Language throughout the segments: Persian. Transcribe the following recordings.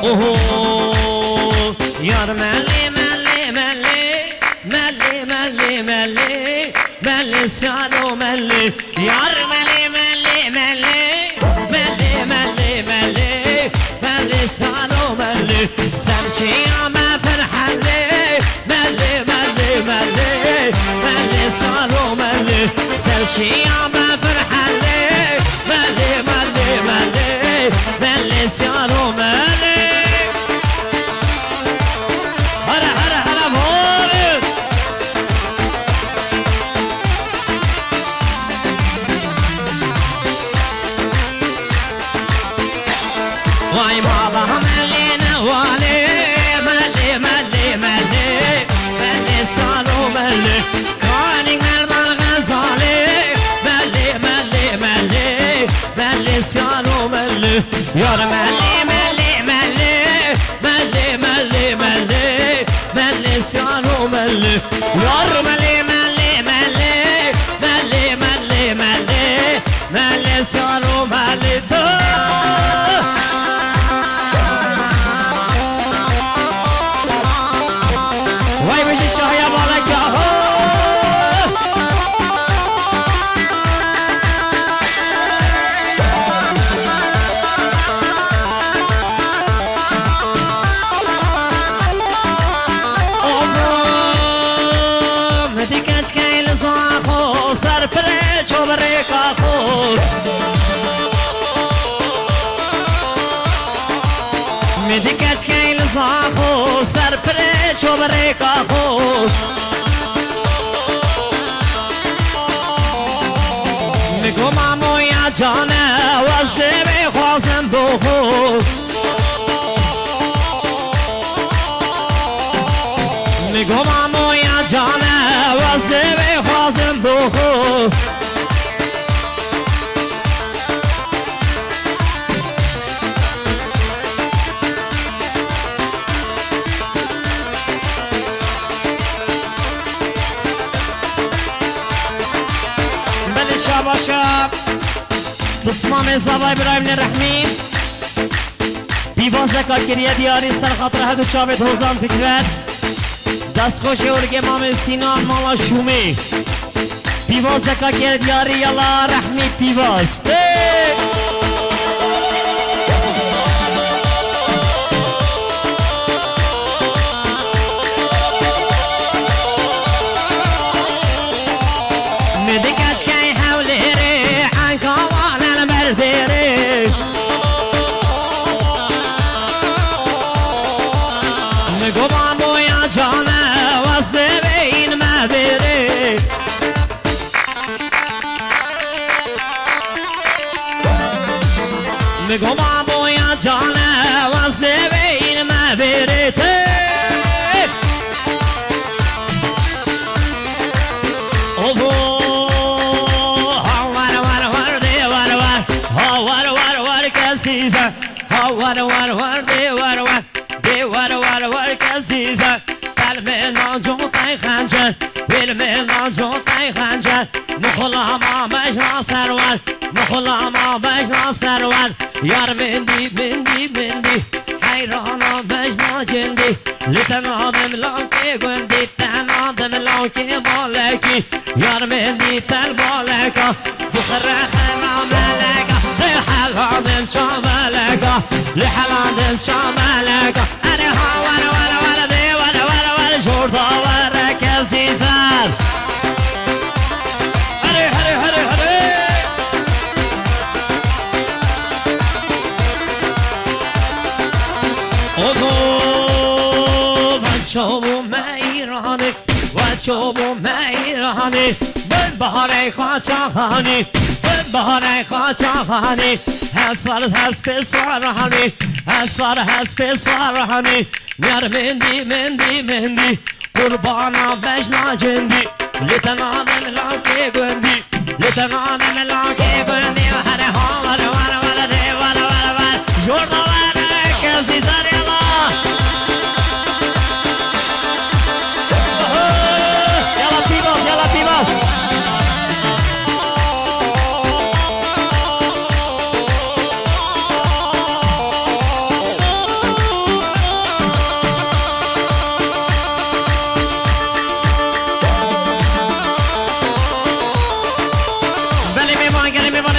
اوه یار ملی ملی ملی ملی ملی ملی ملی سالو ملی یار ملی ملی ملی ملی ملی ملی ملی سالو ملی سرچیام فرحلی ملی ملی ملی ملی سالو ملی سرچیام فرحلی ملی ملی ملی ملی سالو ملی هلا هلا هلا مولد واي ماما ملي نوالي ملي ملي ملي ملي سالو ملي كاني مردان غزالي ملي ملي ملي ملي سالو ملي يار ملي ملي ملي ملي ملي ملي ملي سالو ملي يار ملي ملي ملي ملي ملي ملي ملي سالو ملي وای بشی شاهی بالک آهو مدی کچ کیل زاخو سر پره چوبره کاخو مدی کچ کیل زاخو سر پره چوبره کاخو میگو مامو یا جانه وزده بخوازم بخو میگو مامو یا جانه وزده بخوازم بخو بله شباشب بسمان زبای برایم نرحمیم دیوان زکات کریه دیاری سر خاطر هدو چابت حوزان فکرت دست خوش ارگ امام سینان مالا شومی دیوان زکات کریه دیاری یلا رحمی پیواست مدکش که حوله ری عنکوان بردری میگو بامو یا جانه واسه به این مبری میگو بامو یا جانه واسه به این مبری Caesar, oh what they what Caesar. Kalmen çok kayhanca, bilmen çok kayhanca. Muhlama başla servar, muhlama başla servar. Yar bindi, hayrana başla cendi. Lütfen adım lanke gündi, lütfen adım lanke balaki. Yar bindi tel balaka, bu kırıkına meleka. لحلادم شاملكا لحلادم شاملكا أنا ها ولا دي ولا شرطة ولا كسيسان هري أوه وشوبو ميراني وشوبو ميراني بالبحر خاچاخاني بهانه خاچاخانی هسار هست پسارهانی هسار هست پسارهانی میار مندی قربانا بجنا جندی لیتن آدم لاکی گندی لیتن آدم لاکی گندی هره ها وره ده وره جوردا وره کسی سری الله یلا پیباس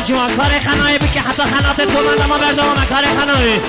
جوان کار خنایی بکی حتی خنات تو من دما بردوام کار خنایی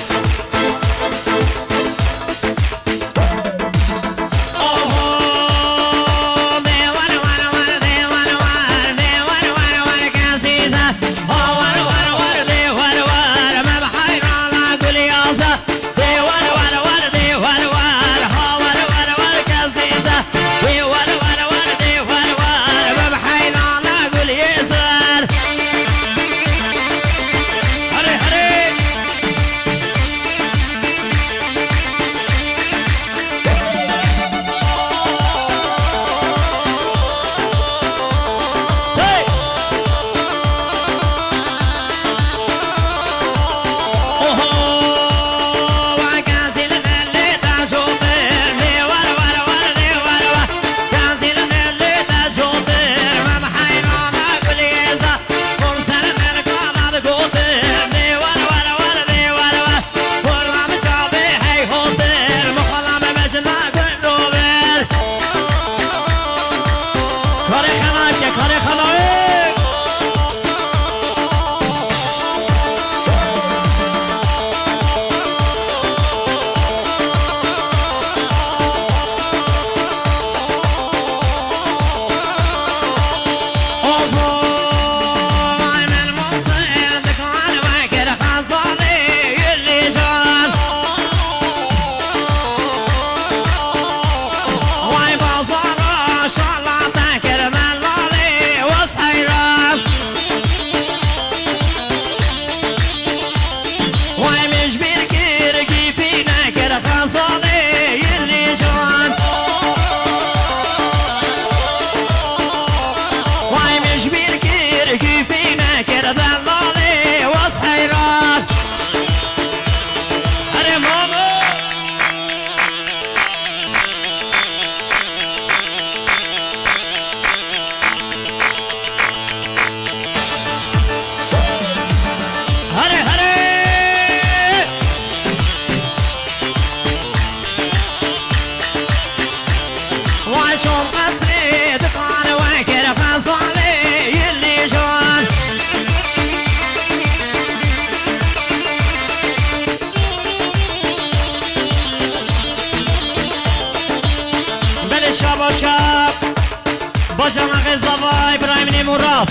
با جمع زوا ابراهیم نیموراد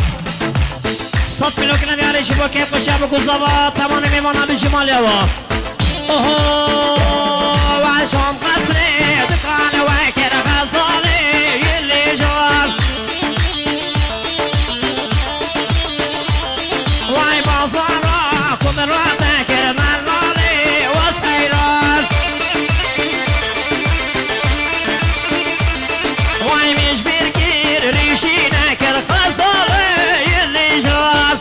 صد کیلو کنه دیاری شبا که خوشه بکو زوا تمام میمانه به شمال یوا اوهو و شام قصره دکان و کره غزاله یلی جوان وای بازارا قدرات کرمان لاله و سیران وای میش برگیر ریشی نکر غزاله یلی جوان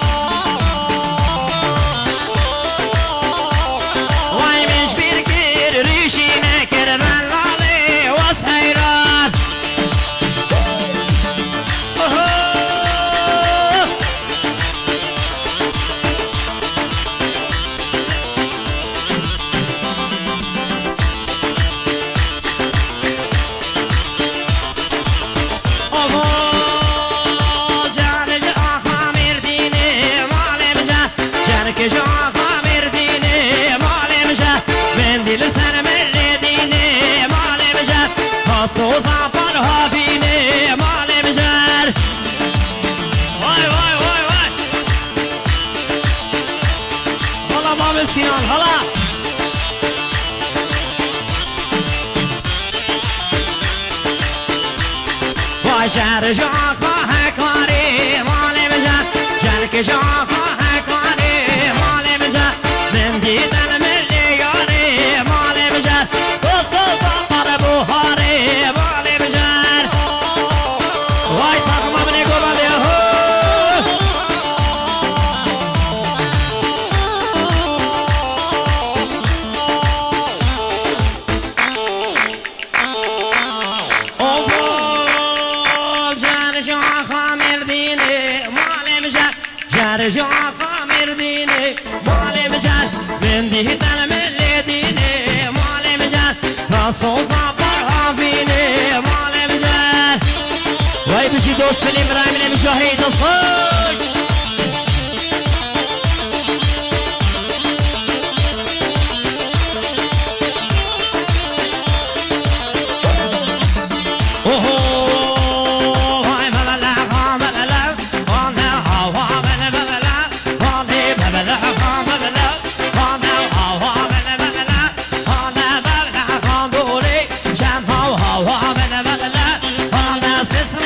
وای میش برگیر ریشی نکر من لاله و سیران سوزا پر هابینه مال مجر وای وای وای وای حالا ما بسیان حالا وای جر جا خواه کاری مال مجر جر که جا خواه کاری مال مجر من دیدن ملی یاری مال مجر تو سوزا پر بوهاری جا خامر دینه مال مجد بندی تن ملی دینه مال مجد فاسوزا برها بینه مال مجد وای بشی دوست فیلم برای من مجاهید از خوش سسر